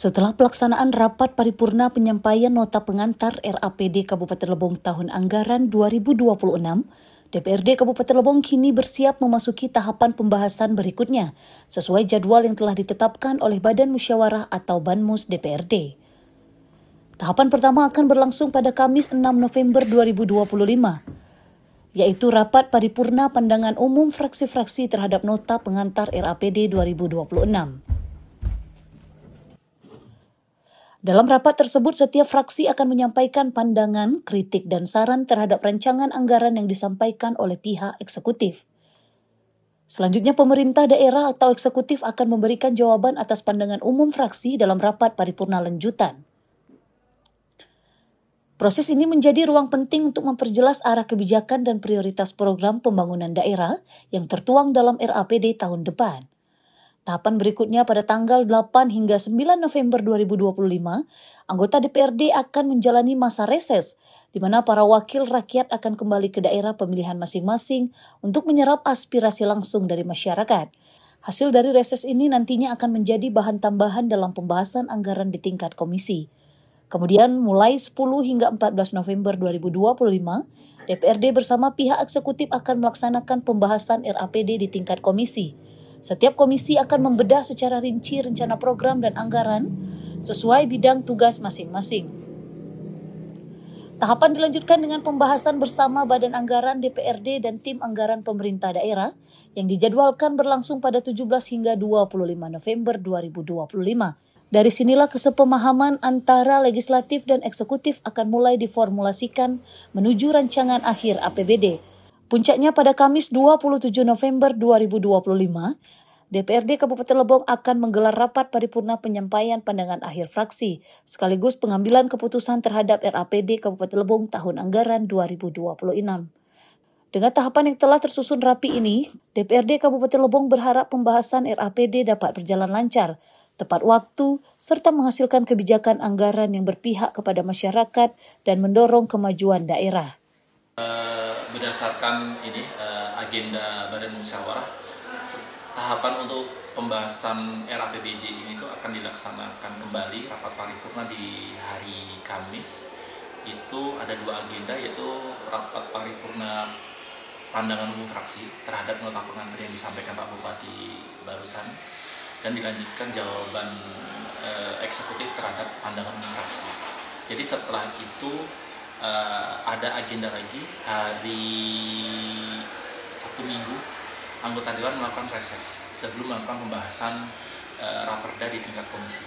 Setelah pelaksanaan rapat paripurna penyampaian nota pengantar RAPD Kabupaten Lebong tahun anggaran 2026, DPRD Kabupaten Lebong kini bersiap memasuki tahapan pembahasan berikutnya sesuai jadwal yang telah ditetapkan oleh Badan Musyawarah atau Banmus DPRD. Tahapan pertama akan berlangsung pada Kamis 6 November 2025, yaitu rapat paripurna pandangan umum fraksi-fraksi terhadap nota pengantar RAPD 2026. Dalam rapat tersebut, setiap fraksi akan menyampaikan pandangan, kritik, dan saran terhadap rancangan anggaran yang disampaikan oleh pihak eksekutif. Selanjutnya, pemerintah daerah atau eksekutif akan memberikan jawaban atas pandangan umum fraksi dalam rapat paripurna lanjutan. Proses ini menjadi ruang penting untuk memperjelas arah kebijakan dan prioritas program pembangunan daerah yang tertuang dalam RAPD tahun depan. Tahapan berikutnya pada tanggal 8 hingga 9 November 2025, anggota DPRD akan menjalani masa reses, di mana para wakil rakyat akan kembali ke daerah pemilihan masing-masing untuk menyerap aspirasi langsung dari masyarakat. Hasil dari reses ini nantinya akan menjadi bahan tambahan dalam pembahasan anggaran di tingkat komisi. Kemudian mulai 10 hingga 14 November 2025, DPRD bersama pihak eksekutif akan melaksanakan pembahasan RAPD di tingkat komisi. Setiap komisi akan membedah secara rinci rencana program dan anggaran sesuai bidang tugas masing-masing. Tahapan dilanjutkan dengan pembahasan bersama Badan Anggaran DPRD dan Tim Anggaran Pemerintah Daerah yang dijadwalkan berlangsung pada 17 hingga 25 November 2025. Dari sinilah kesepemahaman antara legislatif dan eksekutif akan mulai diformulasikan menuju rancangan akhir APBD. Puncaknya pada Kamis 27 November 2025, DPRD Kabupaten Lebong akan menggelar rapat paripurna penyampaian pandangan akhir fraksi, sekaligus pengambilan keputusan terhadap RAPD Kabupaten Lebong tahun anggaran 2026. Dengan tahapan yang telah tersusun rapi ini, DPRD Kabupaten Lebong berharap pembahasan RAPD dapat berjalan lancar, tepat waktu, serta menghasilkan kebijakan anggaran yang berpihak kepada masyarakat dan mendorong kemajuan daerah. Berdasarkan agenda Badan Musyawarah, tahapan untuk pembahasan RAPBD ini tuh akan dilaksanakan kembali rapat paripurna di hari Kamis. Itu ada dua agenda, yaitu rapat paripurna pandangan umum fraksi terhadap nota pengantar yang disampaikan Pak Bupati barusan, dan dilanjutkan jawaban eksekutif terhadap pandangan umum fraksi. Jadi setelah itu ada agenda lagi hari Sabtu Minggu, anggota Dewan melakukan reses sebelum melakukan pembahasan raperda di tingkat komisi.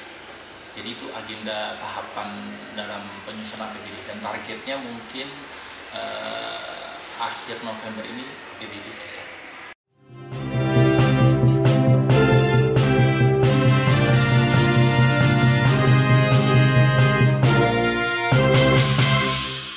Jadi itu agenda tahapan dalam penyusunan APBD, dan targetnya mungkin akhir November ini APBD selesai.